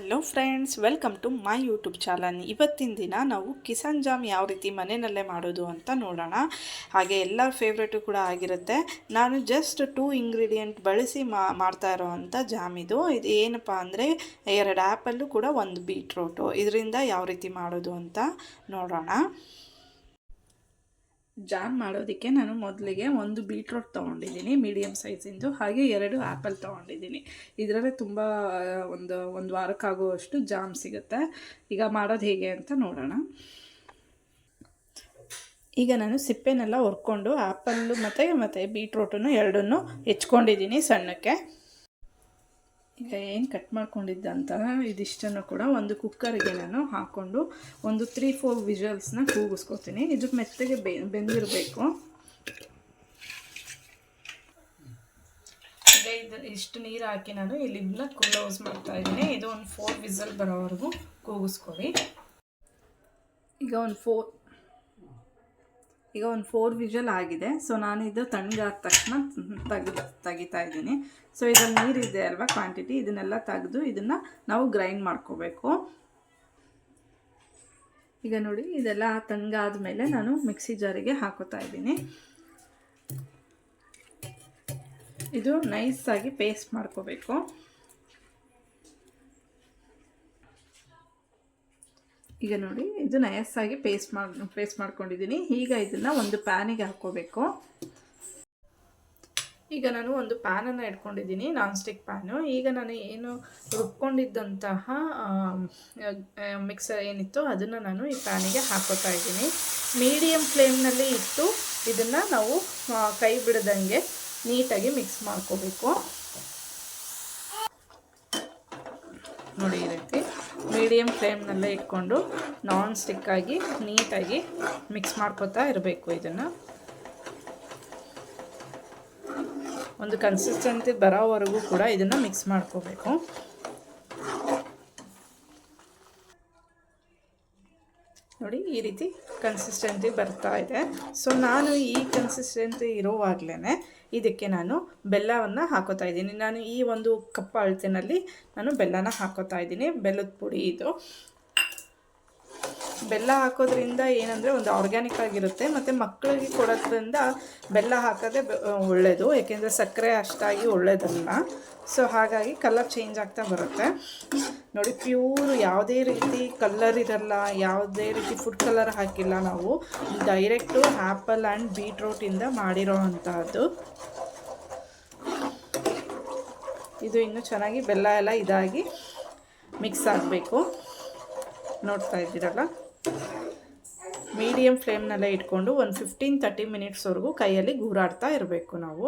Hello friends, welcome to my YouTube channel. ಇವತ್ತಿನ ದಿನ ನಾವು ಕಿಸಾನ್ ಜಾಮ್ ಯಾವ ರೀತಿ ಮನೆಯಲ್ಲೇ ಮಾಡೋದು ಅಂತ ನೋಡೋಣ. ಹಾಗೆ ಎಲ್ಲರ ಫೇವ್ರೇಟು ಕೂಡ ಆಗಿರುತ್ತೆ. ನಾನು ಜಸ್ಟ್ 2 ಇಂಗ್ರೀಡಿಯೆಂಟ್ ಬಳಸಿ ಮಾಡ್ತಾ ಇರೋವಂಥ ಜಾಮ್ ಇದು ಏನಪ್ಪ ಅಂದರೆ 2 ಆ್ಯಪಲ್ಲು ಕೂಡ 1 ಬೀಟ್ರೋಟು. ಇದರಿಂದ ಯಾವ ರೀತಿ ಮಾಡೋದು ಅಂತ ನೋಡೋಣ. ಜಾಮ್ ಮಾಡೋದಕ್ಕೆ ನಾನು ಮೊದಲಿಗೆ 1 ಬೀಟ್ರೋಟ್ ತೊಗೊಂಡಿದ್ದೀನಿ ಮೀಡಿಯಮ್ ಸೈಜಿಂದು, ಹಾಗೆ 2 ಆ್ಯಪಲ್ ತೊಗೊಂಡಿದ್ದೀನಿ. ಇದರಲ್ಲೇ ತುಂಬ ಒಂದು ವಾರಕ್ಕಾಗುವಷ್ಟು ಜಾಮ್ ಸಿಗುತ್ತೆ. ಈಗ ಮಾಡೋದು ಹೇಗೆ ಅಂತ ನೋಡೋಣ. ಈಗ ನಾನು ಸಿಪ್ಪೆನೆಲ್ಲ ಹೊರ್ಕೊಂಡು ಆ್ಯಪಲ್ಲು ಮತ್ತು ಬೀಟ್ರೋಟನ್ನು ಎರಡನ್ನೂ ಹೆಚ್ಕೊಂಡಿದ್ದೀನಿ ಸಣ್ಣಕ್ಕೆ. ಈಗ ಏನು ಕಟ್ ಮಾಡ್ಕೊಂಡಿದ್ದಂತ ಇದಿಷ್ಟನ್ನು ಕೂಡ ಒಂದು ಕುಕ್ಕರಿಗೆ ನಾನು ಹಾಕ್ಕೊಂಡು ಒಂದು 3-4 ವಿಷಲ್ಸ್ನ ಕೂಗಿಸ್ಕೊತೀನಿ. ಇದು ಮೆತ್ತಗೆ ಬೆಂದಿರಬೇಕು. ಈಗ ಇಷ್ಟು ನೀರು ಹಾಕಿ ನಾನು ಇಲ್ಲಿಂದ ಕ್ಲೋಸ್ ಮಾಡ್ತಾಯಿದ್ದೀನಿ. ಇದು ಒಂದು 4 ವಿಸಲ್ ಬರೋವರೆಗೂ ಕೂಗಿಸ್ಕೊಳ್ಳಿ. ಈಗ ಒಂದು 4 ವಿಷಲ್ ಆಗಿದೆ. ಸೊ ನಾನು ಇದು ತಣ್ಣಗಾದ ತಕ್ಷಣ ತೆಗಿತಾ ಇದ್ದೀನಿ. ಸೊ ಇದರಲ್ಲಿ ನೀರಿದೆ ಅಲ್ವಾ ಕ್ವಾಂಟಿಟಿ, ಇದನ್ನೆಲ್ಲ ತೆಗೆದು ಇದನ್ನು ನಾವು ಗ್ರೈಂಡ್ ಮಾಡ್ಕೋಬೇಕು. ಈಗ ನೋಡಿ, ಇದೆಲ್ಲ ತಣ್ಣಗಾದ ಮೇಲೆ ನಾನು ಮಿಕ್ಸಿ ಜಾರಿಗೆ ಹಾಕೋತಾ ಇದ್ದೀನಿ. ಇದು ನೈಸಾಗಿ ಪೇಸ್ಟ್ ಮಾಡ್ಕೋಬೇಕು. ಈಗ ನೋಡಿ, ಇದು ನೈಸಾಗಿ ಪೇಸ್ಟ್ ಮಾಡ್ಕೊಂಡಿದ್ದೀನಿ. ಈಗ ಇದನ್ನು ಒಂದು ಪ್ಯಾನಿಗೆ ಹಾಕ್ಕೋಬೇಕು. ಈಗ ನಾನು ಒಂದು ಪ್ಯಾನನ್ನು ಇಟ್ಕೊಂಡಿದ್ದೀನಿ, ನಾನ್ ಸ್ಟಿಕ್ ಪ್ಯಾನು. ಈಗ ನಾನು ಏನು ರುಬ್ಕೊಂಡಿದ್ದಂತಹ ಮಿಕ್ಸರ್ ಏನಿತ್ತು ಅದನ್ನು ನಾನು ಈ ಪ್ಯಾನಿಗೆ ಹಾಕೋತಾ ಇದ್ದೀನಿ. ಮೀಡಿಯಮ್ ಫ್ಲೇಮ್ನಲ್ಲಿ ಇಟ್ಟು ಇದನ್ನು ನಾವು ಕೈ ಬಿಡದಂಗೆ ನೀಟಾಗಿ ಮಿಕ್ಸ್ ಮಾಡ್ಕೋಬೇಕು. ನೋಡಿ, ಈ ರೀತಿ ಮೀಡಿಯಮ್ ಫ್ಲೇಮ್ನಲ್ಲೇ ಇಟ್ಕೊಂಡು ನಾನ್ ಸ್ಟಿಕ್ಕಾಗಿ ನೀಟಾಗಿ ಮಿಕ್ಸ್ ಮಾಡ್ಕೋತಾ ಇರಬೇಕು. ಇದನ್ನು ಒಂದು ಕನ್ಸಿಸ್ಟೆನ್ಸಿ ಬರೋವರೆಗೂ ಕೂಡ ಇದನ್ನು ಮಿಕ್ಸ್ ಮಾಡ್ಕೋಬೇಕು. ನೋಡಿ, ಈ ರೀತಿ ಕನ್ಸಿಸ್ಟೆನ್ಸಿ ಬರ್ತಾ ಇದೆ. ಸೊ ನಾನು ಈ ಕನ್ಸಿಸ್ಟೆನ್ಸಿ ಇರೋವಾಗಲೇ ಇದಕ್ಕೆ ನಾನು ಬೆಲ್ಲವನ್ನು ಹಾಕೋತಾ ಇದ್ದೀನಿ. ನಾನು ಈ ಒಂದು ಕಪ್ ಅಳತೆನಲ್ಲಿ ನಾನು ಬೆಲ್ಲನ ಹಾಕೋತಾ ಇದ್ದೀನಿ. ಬೆಲ್ಲದ ಪುಡಿ ಇದು. ಬೆಲ್ಲ ಹಾಕೋದ್ರಿಂದ ಏನಂದರೆ ಒಂದು ಆರ್ಗ್ಯಾನಿಕ್ ಆಗಿರುತ್ತೆ, ಮತ್ತು ಮಕ್ಕಳಿಗೆ ಕೊಡೋದ್ರಿಂದ ಬೆಲ್ಲ ಹಾಕೋದೇ ಒಳ್ಳೆಯದು. ಏಕೆಂದರೆ ಸಕ್ಕರೆ ಅಷ್ಟಾಗಿ ಒಳ್ಳೆಯದಲ್ಲ. ಸೊ ಹಾಗಾಗಿ ಕಲರ್ ಚೇಂಜ್ ಆಗ್ತಾ ಬರುತ್ತೆ. ನೋಡಿ, ಪ್ಯೂರ್ ಯಾವುದೇ ರೀತಿ ಕಲರ್ ಇರಲ್ಲ, ಯಾವುದೇ ರೀತಿ ಫುಡ್ ಕಲರ್ ಹಾಕಿಲ್ಲ. ನಾವು ಡೈರೆಕ್ಟು ಆ್ಯಪಲ್ ಆ್ಯಂಡ್ ಬೀಟ್ರೋಟಿಂದ ಮಾಡಿರೋ ಅಂಥದ್ದು. ಇದು ಇನ್ನೂ ಚೆನ್ನಾಗಿ ಬೆಲ್ಲ ಎಲ್ಲ ಇದಾಗಿ ಮಿಕ್ಸ್ ಆಗಬೇಕು. ನೋಡ್ತಾ ಇದ್ದೀರಲ್ಲ, ಮೀಡಿಯಮ್ ಫ್ಲೇಮ್ನಲ್ಲೇ ಇಟ್ಕೊಂಡು ಒಂದು 15-30 ಮಿನಿಟ್ಸ್ವರೆಗೂ ಕೈಯಲ್ಲಿ ಗೂರಾಡ್ತಾ ಇರಬೇಕು ನಾವು.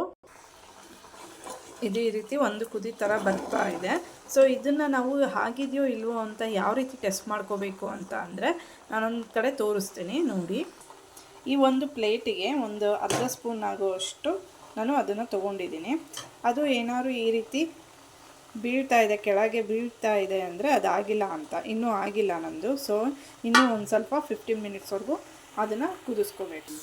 ಇದು ಈ ರೀತಿ ಒಂದು ಕುದಿ ಥರ ಬರ್ತಾ ಇದೆ. ಸೊ ಇದನ್ನು ನಾವು ಆಗಿದೆಯೋ ಇಲ್ವೋ ಅಂತ ಯಾವ ರೀತಿ ಟೆಸ್ಟ್ ಮಾಡ್ಕೋಬೇಕು ಅಂತ ಅಂದರೆ ನಾನೊಂದು ಕಡೆ ತೋರಿಸ್ತೀನಿ ನೋಡಿ. ಈ ಒಂದು ಪ್ಲೇಟಿಗೆ ಒಂದು ಅರ್ಧ ಸ್ಪೂನ್ ಆಗುವಷ್ಟು ನಾನು ಅದನ್ನು ತೊಗೊಂಡಿದ್ದೀನಿ. ಅದು ಏನಾದ್ರು ಈ ರೀತಿ ಬೀಳ್ತಾ ಇದೆ, ಕೆಳಗೆ ಬೀಳ್ತಾ ಇದೆ ಅಂದರೆ ಅದಾಗಿಲ್ಲ ಅಂತ. ಇನ್ನೂ ಆಗಿಲ್ಲ ನಂದು. ಸೊ ಇನ್ನೂ ಒಂದು ಸ್ವಲ್ಪ 15 ಮಿನಿಟ್ಸ್ವರೆಗೂ ಅದನ್ನು ಕುದಿಸ್ಕೋಬೇಕು.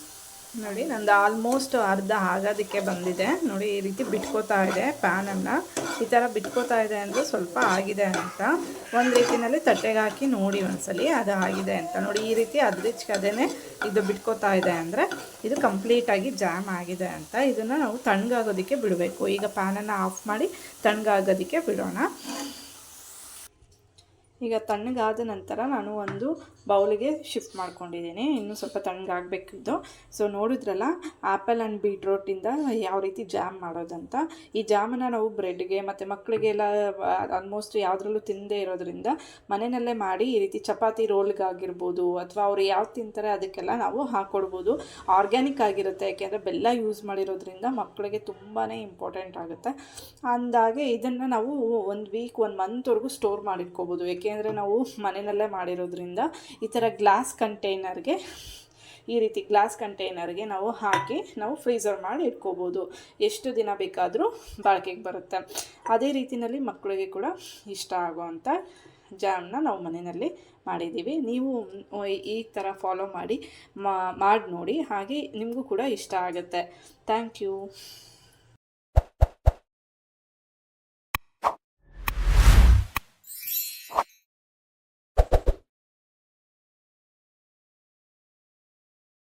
ನೋಡಿ, ನಂದು ಆಲ್ಮೋಸ್ಟ್ ಅರ್ಧ ಆಗೋದಕ್ಕೆ ಬಂದಿದೆ. ನೋಡಿ, ಈ ರೀತಿ ಬಿಟ್ಕೋತಾ ಇದೆ ಪ್ಯಾನನ್ನು. ಈ ಥರ ಬಿಟ್ಕೋತಾ ಇದೆ ಅಂದರೆ ಸ್ವಲ್ಪ ಆಗಿದೆ ಅಂತ. ಒಂದು ರೀತಿಯಲ್ಲಿ ತಟ್ಟೆಗೆ ಹಾಕಿ ನೋಡಿ ಒಂದ್ಸಲಿ ಅದು ಆಗಿದೆ ಅಂತ. ನೋಡಿ, ಈ ರೀತಿ ಅದ್ರಿಚ್ಕದೇನೆ ಇದು ಬಿಟ್ಕೋತಾ ಇದೆ ಅಂದರೆ ಇದು ಕಂಪ್ಲೀಟಾಗಿ ಜಾಮ್ ಆಗಿದೆ ಅಂತ. ಇದನ್ನು ನಾವು ತಣ್ಣಗಾಗೋದಕ್ಕೆ ಬಿಡಬೇಕು. ಈಗ ಪ್ಯಾನನ್ನು ಆಫ್ ಮಾಡಿ ತಣ್ಣಗಾಗೋದಕ್ಕೆ ಬಿಡೋಣ. ಈಗ ತಣ್ಣಗಾದ ನಂತರ ನಾನು ಒಂದು ಬೌಲಿಗೆ ಶಿಫ್ಟ್ ಮಾಡ್ಕೊಂಡಿದ್ದೀನಿ. ಇನ್ನೂ ಸ್ವಲ್ಪ ತಣ್ಣಗಾಗಬೇಕಿದ್ದು. ಸೊ ನೋಡಿದ್ರಲ್ಲ, ಆ್ಯಪಲ್ ಆ್ಯಂಡ್ ಬೀಟ್ರೋಟಿಂದ ಯಾವ ರೀತಿ ಜಾಮ್ ಮಾಡೋದಂತ. ಈ ಜಾಮನ್ನು ನಾವು ಬ್ರೆಡ್ಗೆ ಮತ್ತು ಮಕ್ಕಳಿಗೆಲ್ಲ ಆಲ್ಮೋಸ್ಟ್ ಯಾವುದ್ರಲ್ಲೂ ತಿನ್ನದೇ ಇರೋದ್ರಿಂದ ಮನೆಯಲ್ಲೇ ಮಾಡಿ ಈ ರೀತಿ ಚಪಾತಿ ರೋಲ್ಗಾಗಿರ್ಬೋದು ಅಥವಾ ಅವ್ರು ಯಾವ್ದು ತಿಂತಾರೆ ಅದಕ್ಕೆಲ್ಲ ನಾವು ಹಾಕ್ಕೊಡ್ಬೋದು. ಆರ್ಗ್ಯಾನಿಕ್ ಆಗಿರುತ್ತೆ, ಯಾಕೆಂದರೆ ಬೆಲ್ಲ ಯೂಸ್ ಮಾಡಿರೋದ್ರಿಂದ ಮಕ್ಕಳಿಗೆ ತುಂಬಾ ಇಂಪಾರ್ಟೆಂಟ್ ಆಗುತ್ತೆ. ಅಂದಾಗೆ ಇದನ್ನು ನಾವು 1 ವೀಕ್ 1 ಮಂತ್ವರೆಗೂ ಸ್ಟೋರ್ ಮಾಡಿಟ್ಕೋಬೋದು. ಏಕೆಂದರೆ ನಾವು ಮನೆಯಲ್ಲೇ ಮಾಡಿರೋದ್ರಿಂದ ಈ ಥರ ಈ ರೀತಿ ಗ್ಲಾಸ್ ಕಂಟೈನರ್ಗೆ ನಾವು ಹಾಕಿ ನಾವು ಫ್ರೀಝರ್ ಮಾಡಿ ಇಟ್ಕೋಬೋದು. ಎಷ್ಟು ದಿನ ಬೇಕಾದರೂ ಬಾಳಿಕೆಗೆ ಬರುತ್ತೆ. ಅದೇ ರೀತಿಯಲ್ಲಿ ಮಕ್ಕಳಿಗೆ ಕೂಡ ಇಷ್ಟ ಆಗೋವಂಥ ಜಾಮ್ನ ನಾವು ಮನೆಯಲ್ಲಿ ಮಾಡಿದ್ದೀವಿ. ನೀವು ಈ ಥರ ಫಾಲೋ ಮಾಡಿ ನೋಡಿ, ಹಾಗೆ ನಿಮಗೂ ಕೂಡ ಇಷ್ಟ ಆಗುತ್ತೆ. Thank you.